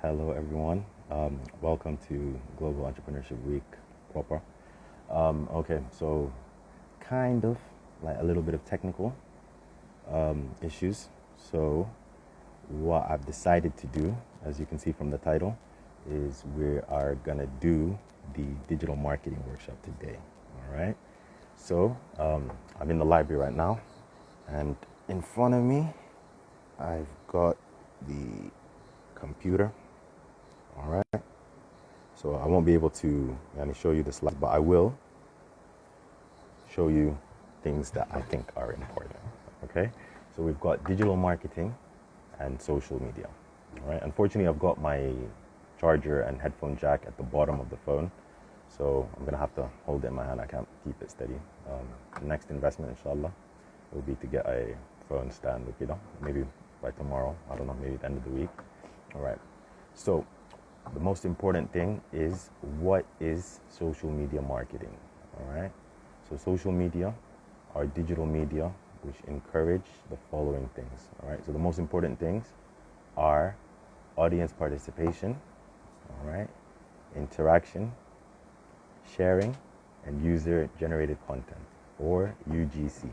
Hello, everyone. Welcome to Global Entrepreneurship Week proper. Okay, so kind of like a little bit of technical issues. So, what I've decided to do, as you can see from the title, is we are gonna do the digital marketing workshop today. All right. So, I'm in the library right now, and in front of me, I've got the computer. All right. So I won't be able to show you the slides, but I will show you things that I think are important. Okay. So we've got digital marketing and social media. All right. Unfortunately, I've got my charger and headphone jack at the bottom of the phone, so I'm gonna have to hold it in my hand. I can't keep it steady. Next investment, inshallah, will be to get a phone stand. Maybe by tomorrow. I don't know. Maybe at the end of the week. All right. So the most important thing is, what is social media marketing? All right. So social media are digital media which encourage the following things. All right. So the most important things are audience participation, all right, interaction, sharing, and user generated content, or UGC.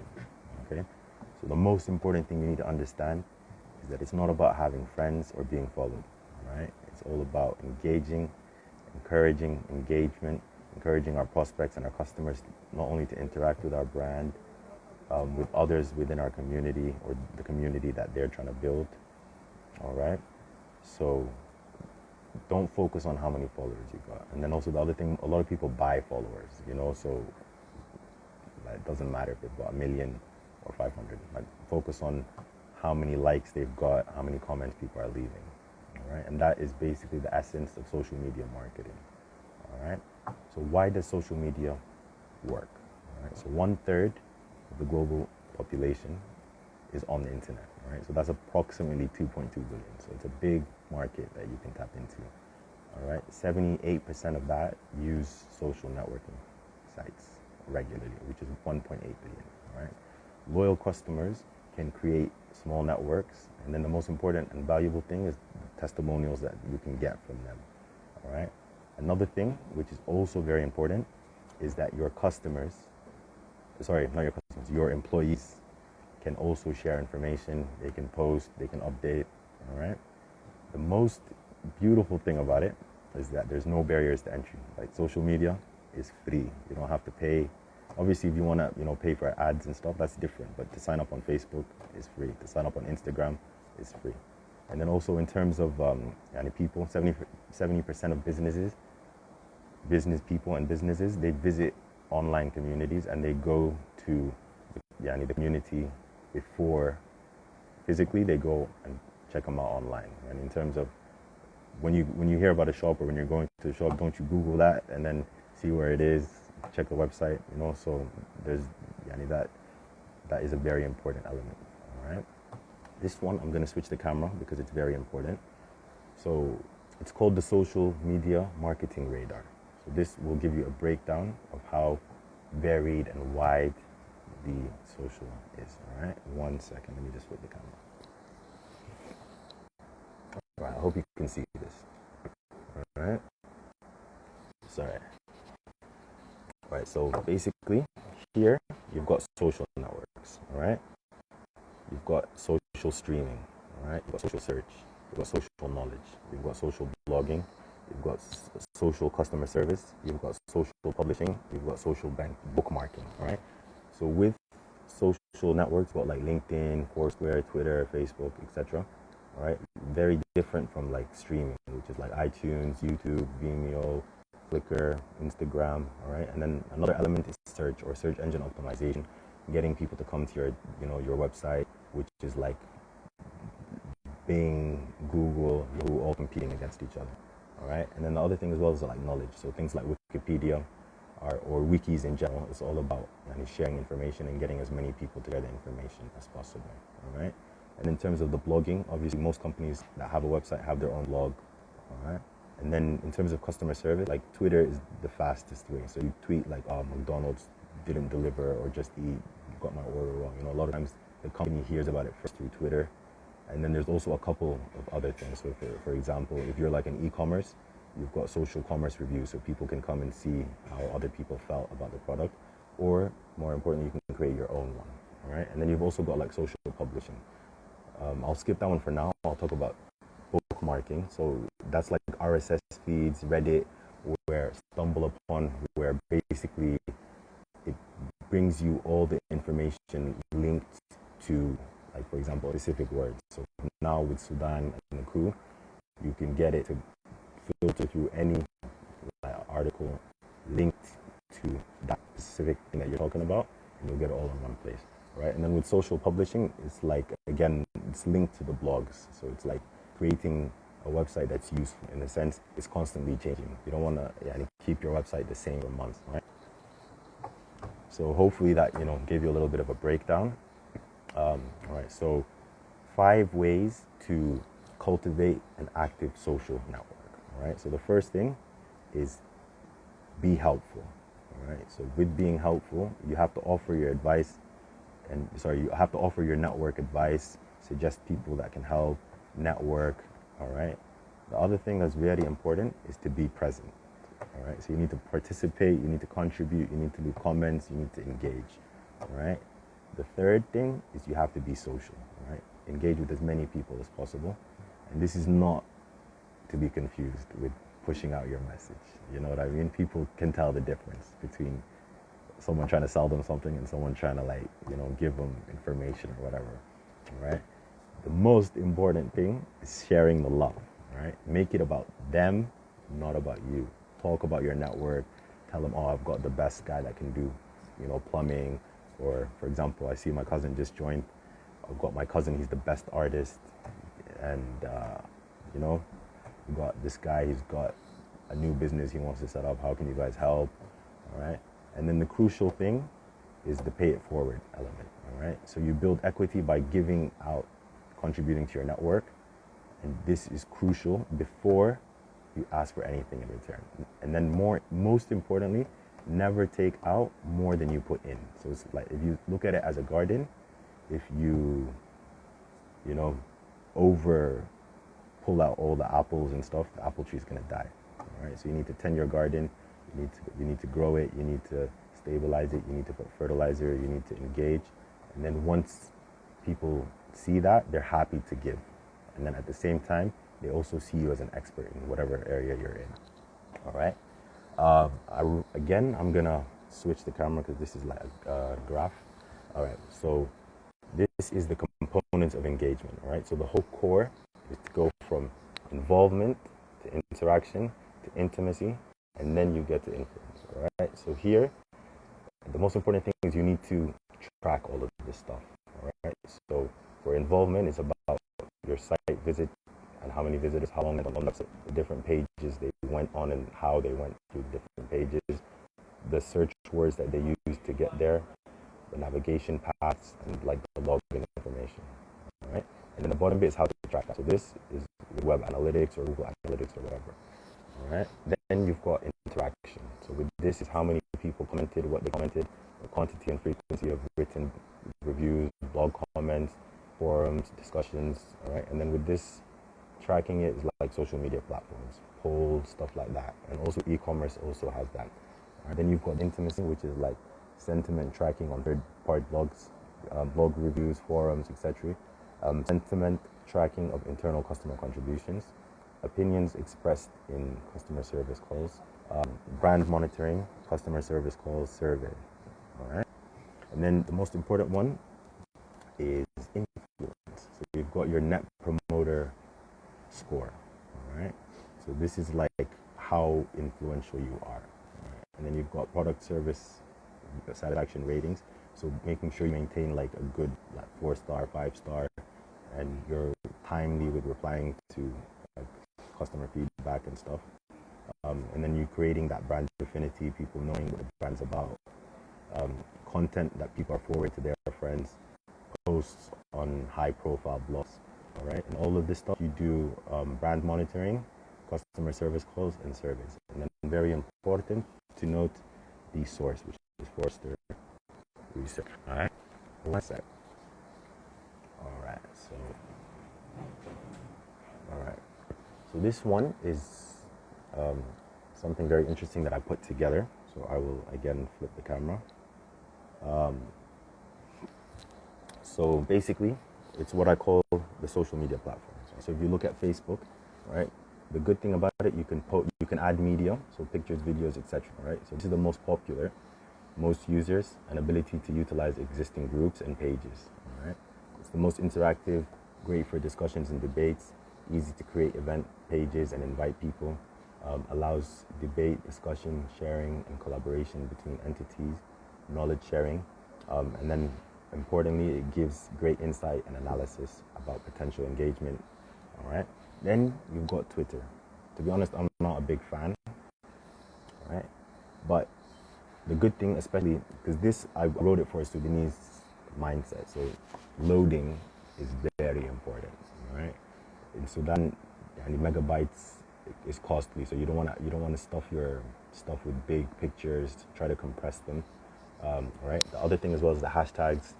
Okay. So the most important thing you need to understand is that it's not about having friends or being followed. All right. It's all about engaging, encouraging engagement, encouraging our prospects and our customers not only to interact with our brand, with others within our community or the community that they're trying to build. All right. So don't focus on how many followers you got. And then also the other thing, a lot of people buy followers, so it doesn't matter if they've got 1 million or 500. Like, focus on how many likes they've got, how many comments people are leaving. All right, and that is basically the essence of social media marketing. All right, so why does social media work? All right, so 1/3 of the global population is on the internet. All right, so that's approximately 2.2 billion. So it's a big market that you can tap into. All right, 78% of that use social networking sites regularly, which is 1.8 billion. All right, loyal customers can create small networks, and then the most important and valuable thing is the testimonials that you can get from them. All right. Another thing, which is also very important, is that your your employees can also share information. They can post, they can update. All right. The most beautiful thing about it is that there's no barriers to entry. Like, social media is free. You don't have to pay. Obviously, if you want to, pay for ads and stuff, that's different. But to sign up on Facebook is free. To sign up on Instagram is free. And then also in terms of people, 70% of business people and businesses, they visit online communities and they go to the community before physically they go and check them out online. And in terms of when you hear about a shop or when you're going to a shop, don't you Google that and then see where it is, check the website, so there's that is a very important element. All right, this one I'm going to switch the camera because it's very important. So it's called the social media marketing radar. So this will give you a breakdown of how varied and wide the social is. All right, 1 second, let me just flip the camera. All right, I hope you can see this. All right, sorry. All right, so basically here you've got social networks. All right, you've got social streaming. All right, you've got social search, you've got social knowledge, you've got social blogging, you've got social customer service, you've got social publishing, you've got social bookmarking. All right, so with social networks, what, like LinkedIn, Foursquare, Twitter, Facebook, etc. All right, very different from like streaming, which is like iTunes, YouTube, Vimeo, Flickr, Instagram. All right, and then another element is search or search engine optimization, getting people to come to your website, which is like Bing, Google, Yahoo, all competing against each other. All right, and then the other thing as well is like knowledge. So things like Wikipedia or wikis in general, it's all about sharing information and getting as many people to get the information as possible. All right, and in terms of the blogging, obviously most companies that have a website have their own blog. All right, and then in terms of customer service, like Twitter is the fastest way. So you tweet like, "Oh, McDonald's didn't deliver," or "Just Eat got my order wrong." A lot of times the company hears about it first through Twitter, And then there's also a couple of other things. So for example, if you're like an e-commerce, you've got social commerce reviews, so people can come and see how other people felt about the product. Or more importantly, you can create your own one. All right. And then you've also got like social publishing. I'll skip that one for now. I'll talk about bookmarking. So that's like RSS feeds, Reddit, where Stumble Upon, where basically it brings you all the information linked to, like, for example, specific words. So now with Sudan and the crew, you can get it to filter through any article linked to that specific thing that you're talking about, and you'll get it all in one place, right? And then with social publishing, it's like, again, it's linked to the blogs. So it's like creating a website that's useful in the sense it's constantly changing. You don't want to keep your website the same for months, right? So hopefully that, gave you a little bit of a breakdown. All right, so 5 ways to cultivate an active social network. All right, so the first thing is be helpful. All right, so with being helpful, you have to offer your advice, you have to offer your network advice, suggest people that can help, network. All right, the other thing that's very important is to be present. All right, so you need to participate, you need to contribute, you need to leave comments, you need to engage. All right, the third thing is you have to be social. All right, engage with as many people as possible, and this is not to be confused with pushing out your message. You know what I mean? People can tell the difference between someone trying to sell them something and someone trying to give them information or whatever. All right, the most important thing is sharing the love. All right, make it about them, not about you. Talk about your network. Tell them, oh, I've got the best guy that can do, plumbing. Or, for example, I see my cousin just joined. I've got my cousin, he's the best artist. And, we got this guy, he's got a new business he wants to set up. How can you guys help? All right. And then the crucial thing is the pay it forward element. All right. So you build equity by giving out, contributing to your network. And this is crucial before you ask for anything in return. And then most importantly, never take out more than you put in. So it's like, if you look at it as a garden, if you over pull out all the apples and stuff, the apple tree is going to die. All right, so you need to tend your garden, you need to grow it, you need to stabilize it, you need to put fertilizer, you need to engage. And then once people see that, they're happy to give. And then at the same time, they also see you as an expert in whatever area you're in. All right. I'm gonna switch the camera because this is like a graph. All right. So this is the components of engagement. All right. So the whole core is to go from involvement to interaction to intimacy, and then you get to influence. All right. So here, the most important thing is you need to track all of this stuff. All right. So for involvement, it's about your site visit and how many visitors, how long, the different pages they went on and how they went through different pages, the search words that they used to get there, the navigation paths, and like the login information. All right. And then the bottom bit is how to track that. So this is web analytics or Google Analytics or whatever. All right. Then you've got interaction. So with this is how many people commented, what they commented, the quantity and frequency of written reviews, blog comments, forums, discussions. All right. And then with this, tracking it is like social media platforms, polls, stuff like that. And also e-commerce also has that. Right. Then you've got intimacy, which is like sentiment tracking on third-party blogs, blog reviews, forums, etc. Sentiment tracking of internal customer contributions, opinions expressed in customer service calls, brand monitoring, customer service calls, survey. All right. And then the most important one is influence. So you've got your net promoter score. All right. So this is like how influential you are. Right? And then you've got product service satisfaction ratings. So making sure you maintain like a good 4-star, 5-star, and you're timely with replying to customer feedback and stuff. And then you creating that brand affinity, people knowing what the brand's about, content that people are forward to their friends, posts on high-profile blogs. All right, and all of this stuff you do brand monitoring, customer service calls, and surveys. And then very important to note the source, which is Forrester research. All right, one sec. All right, so All right. So this one is um, something very interesting that I put together. So I will again flip the camera. So basically, it's what I call the social media platforms. So if you look at Facebook, right, the good thing about it, you can add media, so pictures, videos, etc. Right. So this is the most popular, most users, and ability to utilize existing groups and pages. All right. It's the most interactive, great for discussions and debates, easy to create event pages and invite people, allows debate, discussion, sharing, and collaboration between entities, knowledge sharing, and then importantly, it gives great insight and analysis about potential engagement. All right. Then you've got Twitter. To be honest, I'm not a big fan, right? But the good thing, especially because this, I wrote it for a Sudanese mindset. So loading is very important, right? In Sudan, and megabytes is costly, so you don't want to stuff your stuff with big pictures. Try to compress them. Right. The other thing as well is the hashtags,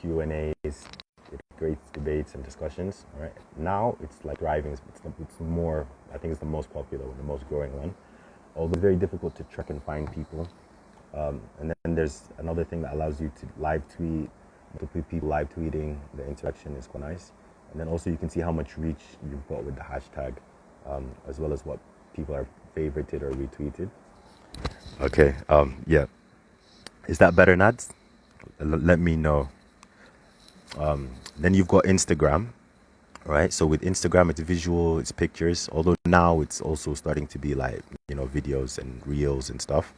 Q&As. It creates debates and discussions. Right. Now it's like thriving. It's more. I think it's the most popular one, the most growing one. Although it's very difficult to track and find people. And then there's another thing that allows you to live tweet, multiple people live tweeting. The interaction is quite nice. And then also you can see how much reach you've got with the hashtag, as well as what people are favorited or retweeted. Okay. Yeah. Is that better, Nads? Let me know. Then you've got Instagram, right? So with Instagram, it's visual, it's pictures. Although now it's also starting to be like, videos and reels and stuff.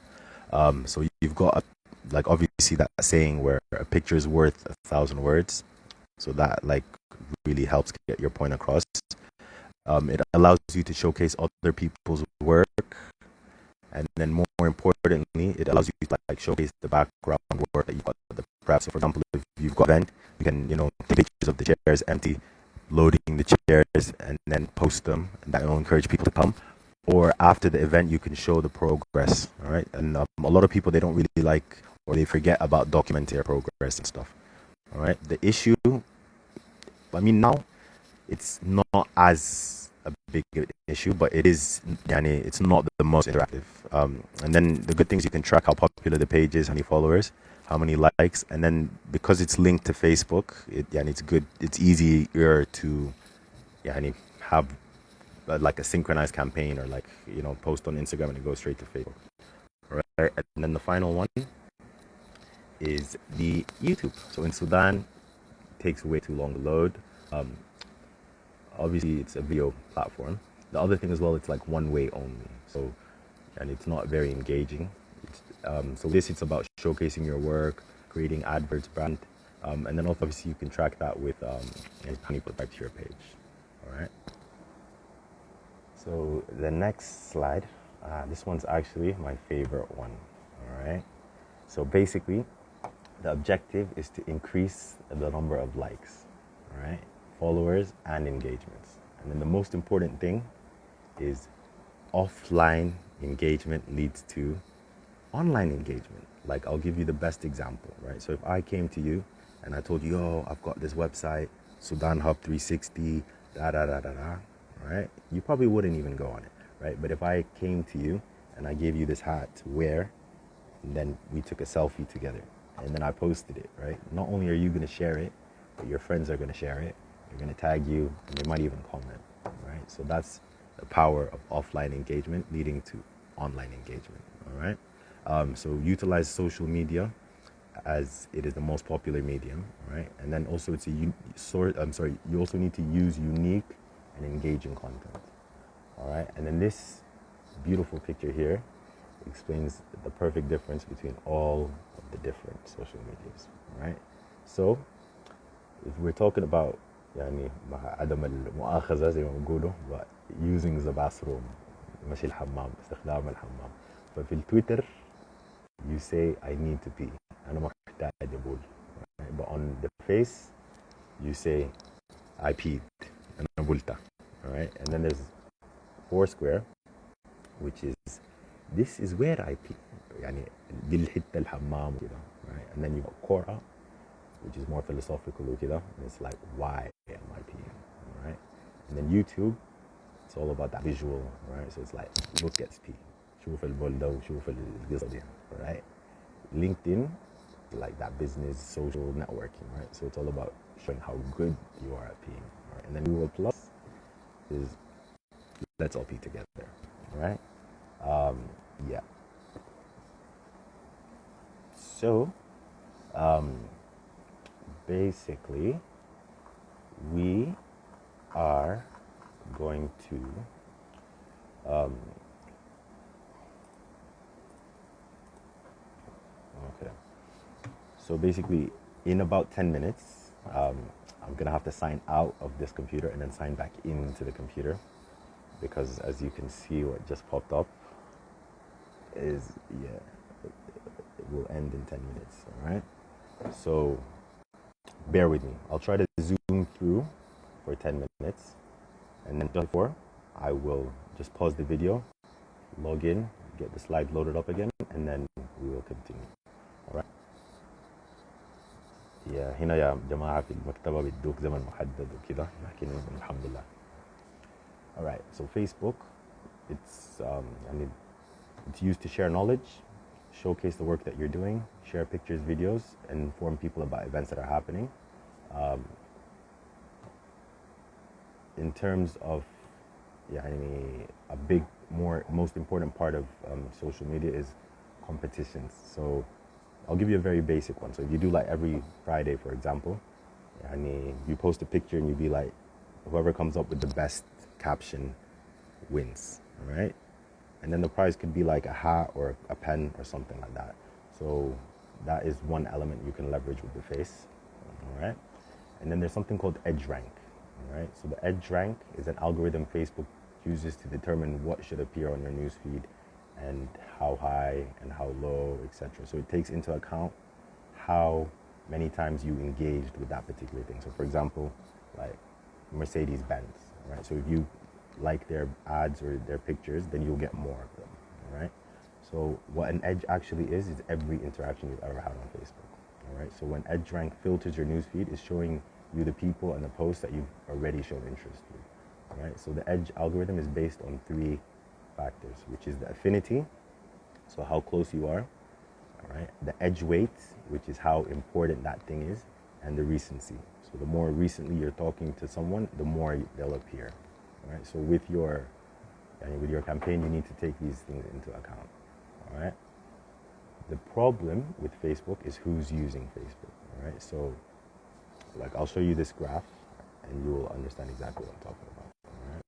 So you've got like obviously that saying where a picture is worth 1,000 words. So that like really helps get your point across. It allows you to showcase other people's work, and then more importantly, it allows you to like showcase the background work that you've got. Perhaps, for example, if you've got an event, you can take pictures of the chairs empty, loading the chairs, and then post them, and that will encourage people to come. Or after the event, you can show the progress. All right, and a lot of people, they don't really like, or they forget about documenting their progress and stuff. All right, the issue, I mean, now it's not as a big issue, but it is, it's not the most interactive. And then the good thing is you can track how popular the page is, how many followers, how many likes, and then because it's linked to Facebook, it's good. It's easier to, have like a synchronized campaign, or like post on Instagram and it goes straight to Facebook. Right, and then the final one is the YouTube. So in Sudan, it takes way too long to load. Obviously, it's a video platform. The other thing as well, it's like one way only. So, and it's not very engaging. So this, it's about showcasing your work, creating adverts, brand, and then also obviously you can track that with how many people type to your page. All right. So the next slide, this one's actually my favorite one. All right. So basically, the objective is to increase the number of likes, all right, followers, and engagements. And then the most important thing is offline engagement leads to online engagement. Like, I'll give you the best example, right? So if I came to you and I told you, oh, I've got this website, Sudan Hub 360, right? You probably wouldn't even go on it, right? But if I came to you and I gave you this hat to wear, and then we took a selfie together, and then I posted it, right? Not only are you going to share it, but your friends are going to share it. They're going to tag you, and they might even comment, right? So that's the power of offline engagement leading to online engagement, all right? So utilize social media as it is the most popular medium, right? And then also you also need to use unique and engaging content, all right? And then this beautiful picture here explains the perfect difference between all of the different social medias, right? So if we're talking about مع عدم المؤاخذة زي ما بيقولوا, but using the bathroom, مش الحمام, استخدام الحمام. ففي التويتر you say I need to pee, أنا محتاج أبول, right? But on the face you say I peed, أنا بولت, all right? And then there's Foursquare, which is this is where I pee, يعني دي الحتة الحمام وكده, right? And then you got Quora, which is more philosophical وكده, and it's like why am I peeing, right? And then YouTube, It's all about that visual, right? So it's like, look at P. شوف البولدة وشوف القصة دي, right? LinkedIn, like that business, social networking, right? So it's all about showing how good you are at peeing, right? And then Google Plus is let's all pee together, right? Yeah. So, basically, we are going to okay. So basically, in about 10 minutes, I'm gonna have to sign out of this computer and then sign back into the computer, because as you can see, what just popped up is, yeah, it will end in 10 minutes, all right? So bear with me. I'll try to zoom through for 10 minutes, and then before, I will just pause the video, log in, get the slides loaded up again, and then we will continue, all right? يا هنا يا جماعة في المكتبة بيدوك زمن محدد وكده لكن الحمد لله. All right, so Facebook, it's used to share knowledge, showcase the work that you're doing, share pictures, videos, and inform people about events that are happening. In terms of a big, most important part of social media is competitions. So I'll give you a very basic one. So if you do like every Friday, for example, you post a picture and you be like, whoever comes up with the best caption wins, all right? And then the prize could be like a hat or a pen or something like that. So that is one element you can leverage with the face, all right? And then there's something called Edgerank, all right? So the Edgerank is an algorithm Facebook uses to determine what should appear on your newsfeed and how high and how low, etc. So it takes into account how many times you engaged with that particular thing. So for example, like Mercedes-Benz, right? So if you like their ads or their pictures, then you'll get more of them, all right? So what an edge actually is every interaction you've ever had on Facebook, all right? So when Edgerank filters your newsfeed, it's showing you the people and the posts that you've already shown interest with, all right? So the edge algorithm is based on 3 factors, which is the affinity, so how close you are, all right? The edge weight, which is how important that thing is, and the recency. So the more recently you're talking to someone, the more they'll appear, all right? So with your campaign, you need to take these things into account, all right? The problem with Facebook is who's using Facebook, all right? So like I'll show you this graph and you will understand exactly what I'm talking about, all right?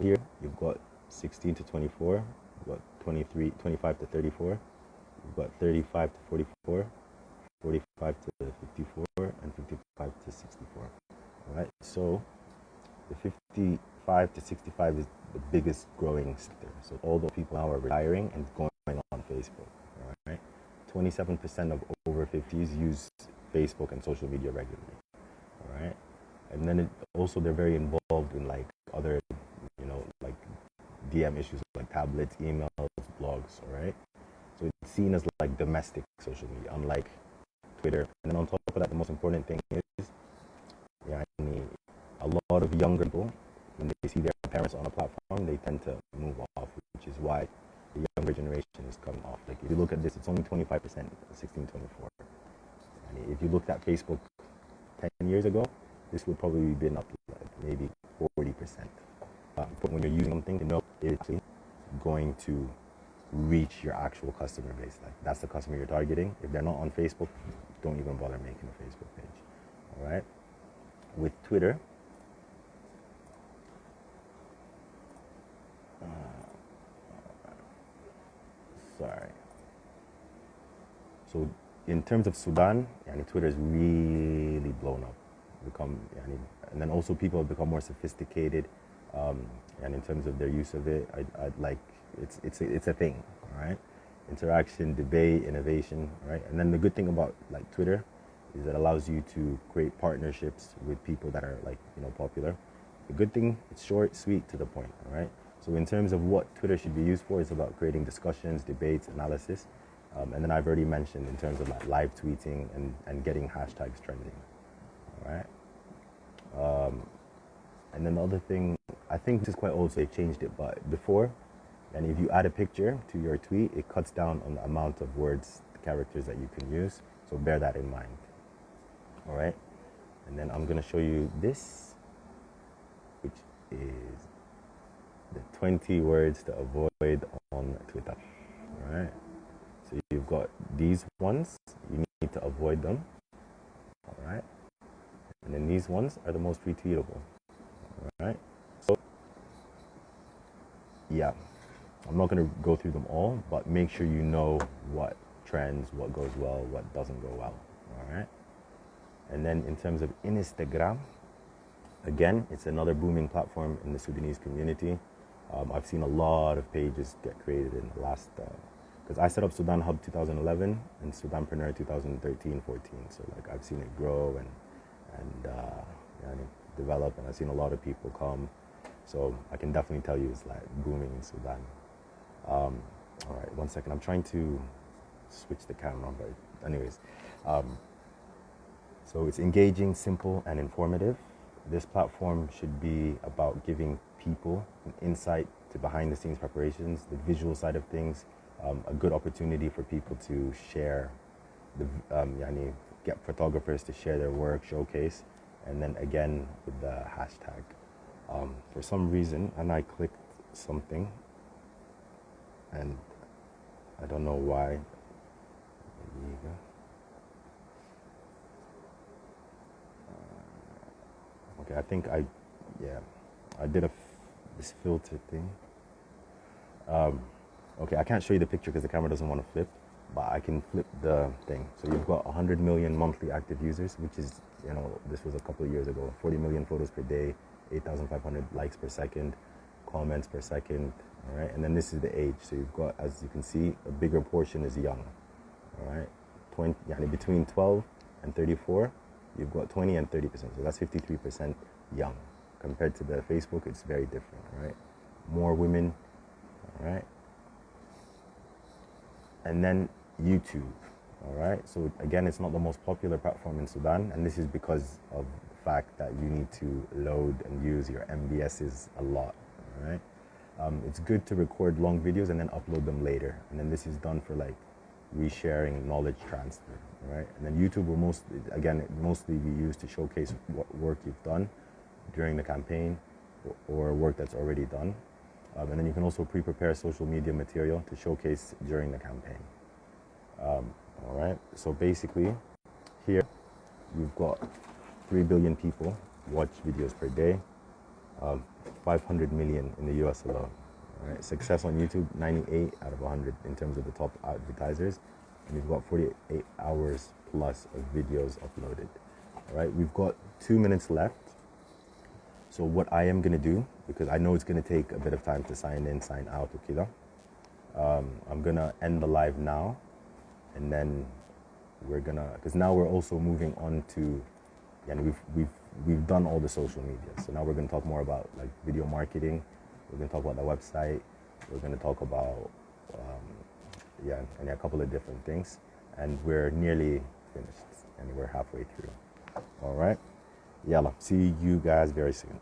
Here you've got 16 to 24, you've got 25 to 34, you've got 35 to 44, 45 to 54, and 55 to 64. All right, so the 55 to 65 is the biggest growing sector. So all the people now are retiring and going on Facebook. All right, 27% of over 50s use Facebook and social media regularly. All right, and then also they're very involved in like other, like DM issues like tablets, emails, blogs, all right? So it's seen as like domestic social media, unlike Twitter. And then on top of that, the most important thing is, a lot of younger people, when they see their parents on a platform, they tend to move off, which is why the younger generation is coming off. Like if you look at this, it's only 25%, 16, 24. And if you looked at Facebook 10 years ago, this would probably be been up to like maybe 40%. But when you're using something to know it's actually going to reach your actual customer base. Like that's the customer you're targeting. If they're not on Facebook, don't even bother making a Facebook page. All right. With Twitter, So in terms of Sudan, Twitter is really blown up. And then also people have become more sophisticated, and in terms of their use of it, it's a thing, all right? Interaction, debate, innovation, right? And then the good thing about like Twitter is it allows you to create partnerships with people that are like, popular. The good thing, it's short, sweet, to the point, all right? So in terms of what Twitter should be used for, it's about creating discussions, debates, analysis. And then I've already mentioned in terms of like live tweeting and getting hashtags trending, all right? And then the other thing I think this is quite old, so they changed it. But before, and if you add a picture to your tweet, it cuts down on the amount of words, characters that you can use. So bear that in mind. All right. And then I'm gonna show you this, which is the 20 words to avoid on Twitter. All right. So you've got these ones. You need to avoid them. All right. And then these ones are the most retweetable. All right. So yeah. I'm not going to go through them all, but make sure you know what trends, what goes well, what doesn't go well. All right. And then in terms of Instagram, again, it's another booming platform in the Sudanese community. I've seen a lot of pages get created in the last, because I set up Sudan Hub 2011 and Sudanpreneur 2013-14. So like I've seen it grow and develop, and I've seen a lot of people come. So I can definitely tell you it's like booming in Sudan. All right, 1 second. I'm trying to switch the camera, but anyways. So it's engaging, simple, and informative. This platform should be about giving people an insight to behind-the-scenes preparations, the visual side of things, a good opportunity for people to share, get photographers to share their work, showcase, and then again with the hashtag. For some reason, and I clicked something, and I don't know why. There you go. Okay, I think I did this filter thing. Okay, I can't show you the picture because the camera doesn't want to flip, but I can flip the thing. So you've got 100 million monthly active users, which is, this was a couple of years ago. 40 million photos per day, 8,500 likes per second, comments per second. All right, and then this is the age. So you've got, as you can see, a bigger portion is young. All right, between 12 and 34, you've got 20 and 30%. So that's 53% young. Compared to the Facebook, it's very different. All right, more women. All right, and then YouTube. All right, so again, it's not the most popular platform in Sudan, and this is because of the fact that you need to load and use your MBSs a lot. All right. It's good to record long videos and then upload them later. And then this is done for like resharing, knowledge transfer, right? And then YouTube will mostly be used to showcase what work you've done during the campaign or work that's already done. And then you can also pre-prepare social media material to showcase during the campaign. All right, so basically here you've got 3 billion people watch videos per day. 500 million in the US alone. All right. Success on YouTube, 98 out of 100 in terms of the top advertisers. And we've got 48 hours plus of videos uploaded. All right, we've got 2 minutes left. So what I am going to do, because I know it's going to take a bit of time to sign in, sign out, okay? I'm going to end the live now. And then we're going to, because now we're also moving on to, we've done all the social media. So now we're going to talk more about like video marketing. We're going to talk about the website. We're going to talk about, and a couple of different things. And we're nearly finished and we're halfway through. All right. Yalla. See you guys very soon.